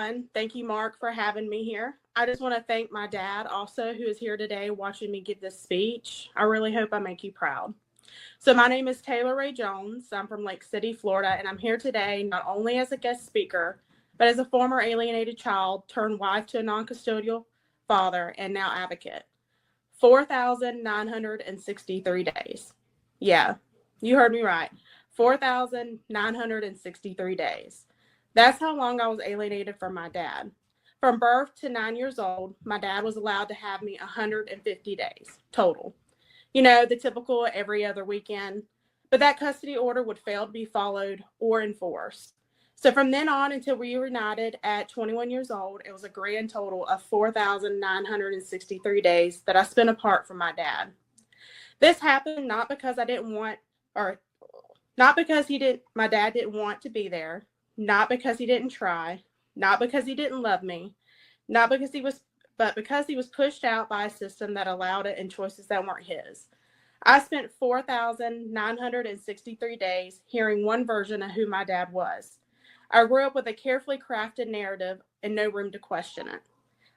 everyone. Thank you, Mark, for having me here. I just want to thank my dad also, who is here today watching me give this speech. I really hope I make you proud. So my name is Rae Jones. I'm from Lake City, Florida, and I'm here today not only as a guest speaker, but as a former alienated child turned wife to a non-custodial father and now advocate. 4,963 days. Yeah, you heard me right. 4,963 days. That's how long I was alienated from my dad. From birth to 9 years old, my dad was allowed to have me 150 days total. You know, the typical every other weekend. But that custody order would fail to be followed or enforced. So from then on until we were reunited at 21 years old, it was a grand total of 4,963 days that I spent apart from my dad. This happened not because I didn't want, or not because my dad didn't want to be there, not because he didn't try, not because he didn't love me, not because but because he was pushed out by a system that allowed it and choices that weren't his. I spent 4,963 days hearing one version of who my dad was. I grew up with a carefully crafted narrative and no room to question it.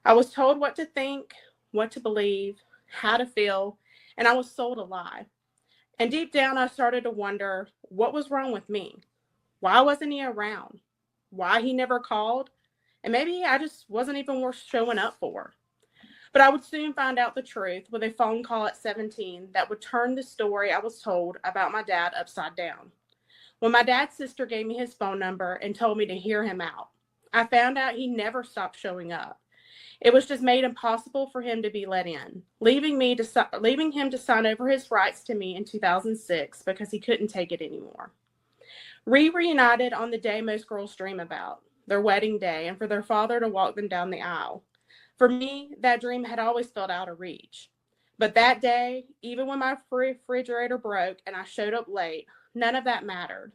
I was told what to think, what to believe, how to feel, and I was sold a lie. And deep down, I started to wonder what was wrong with me. Why wasn't he around? Why he never called? And maybe I just wasn't even worth showing up for. But I would soon find out the truth with a phone call at 17 that would turn the story I was told about my dad upside down. When my dad's sister gave me his phone number and told me to hear him out, I found out he never stopped showing up. It was just made impossible for him to be let in, leaving him to sign over his rights to me in 2006 because he couldn't take it anymore. Reunited on the day most girls dream about, their wedding day, and for their father to walk them down the aisle. For me, that dream had always felt out of reach. But that day, even when my refrigerator broke and I showed up late, none of that mattered.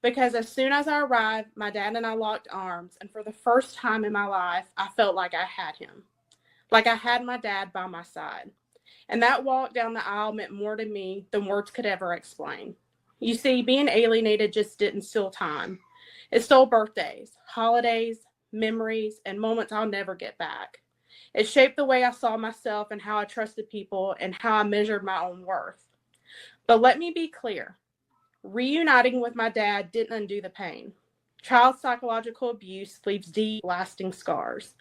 Because as soon as I arrived, my dad and I locked arms, and for the first time in my life, I felt like I had him. Like I had my dad by my side. And that walk down the aisle meant more to me than words could ever explain. You see, being alienated just didn't steal time. It stole birthdays, holidays, memories, and moments I'll never get back. It shaped the way I saw myself and how I trusted people and how I measured my own worth. But let me be clear. Reuniting with my dad didn't undo the pain. Child psychological abuse leaves deep, lasting scars.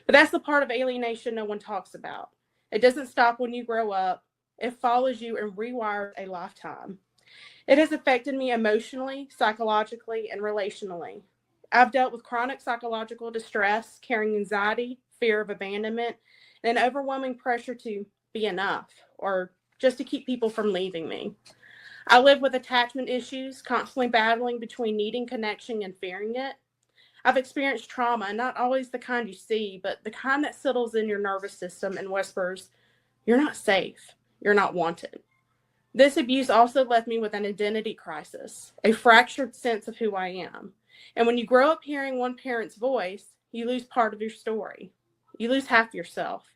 But that's the part of alienation no one talks about. It doesn't stop when you grow up. It follows you and rewires a lifetime. It has affected me emotionally, psychologically, and relationally. I've dealt with chronic psychological distress, carrying anxiety, fear of abandonment, and an overwhelming pressure to be enough or just to keep people from leaving me. I live with attachment issues, constantly battling between needing connection and fearing it. I've experienced trauma, not always the kind you see, but the kind that settles in your nervous system and whispers, "You're not safe. You're not wanted." This abuse also left me with an identity crisis, a fractured sense of who I am. And when you grow up hearing one parent's voice, you lose part of your story. You lose half yourself.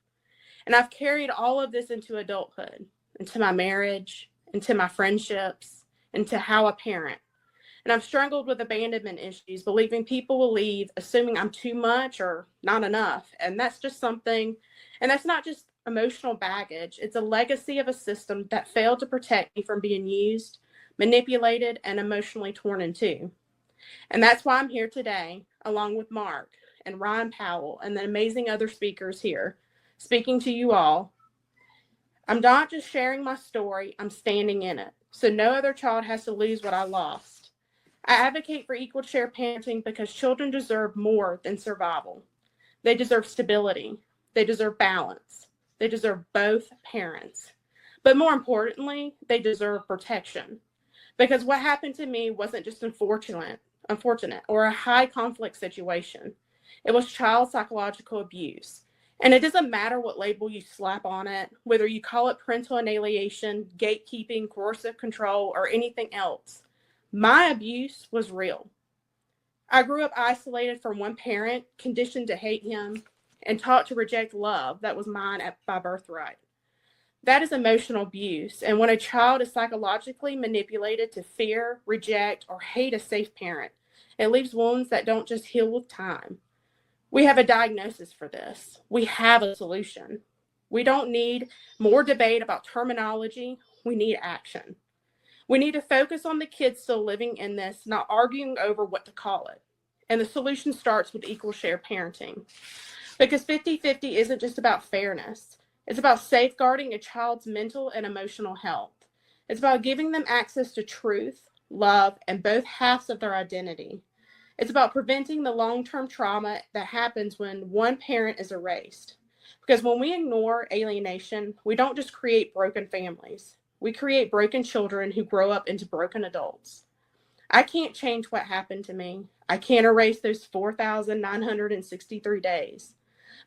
And I've carried all of this into adulthood, into my marriage, into my friendships, into how I parent. And I've struggled with abandonment issues, believing people will leave, assuming I'm too much or not enough. And that's not just emotional baggage. It's a legacy of a system that failed to protect me from being used, manipulated, and emotionally torn in two. And that's why I'm here today, along with Mark and Ryan Powell and the amazing other speakers here, speaking to you all. I'm not just sharing my story, I'm standing in it, so no other child has to lose what I lost. I advocate for equal share parenting because children deserve more than survival. They deserve stability. They deserve balance. They deserve both parents. But more importantly, they deserve protection. Because what happened to me wasn't just unfortunate or a high conflict situation. It was child psychological abuse. And it doesn't matter what label you slap on it, whether you call it parental annihilation, gatekeeping, coercive control, or anything else. My abuse was real. I grew up isolated from one parent, conditioned to hate him, and taught to reject love that was mine by birthright. That is emotional abuse. And when a child is psychologically manipulated to fear, reject, or hate a safe parent, it leaves wounds that don't just heal with time. We have a diagnosis for this. We have a solution. We don't need more debate about terminology. We need action. We need to focus on the kids still living in this, not arguing over what to call it. And the solution starts with equal share parenting. Because 50-50 isn't just about fairness. It's about safeguarding a child's mental and emotional health. It's about giving them access to truth, love, and both halves of their identity. It's about preventing the long-term trauma that happens when one parent is erased. Because when we ignore alienation, we don't just create broken families. We create broken children who grow up into broken adults. I can't change what happened to me. I can't erase those 4,963 days.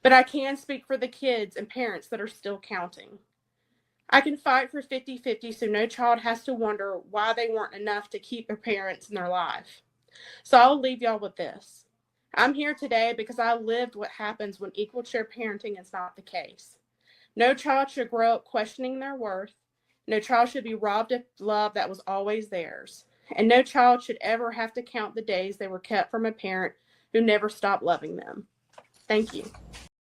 But I can speak for the kids and parents that are still counting. I can fight for 50-50 so no child has to wonder why they weren't enough to keep their parents in their life. So I'll leave y'all with this. I'm here today because I lived what happens when equal share parenting is not the case. No child should grow up questioning their worth. No child should be robbed of love that was always theirs. And no child should ever have to count the days they were kept from a parent who never stopped loving them. Thank you.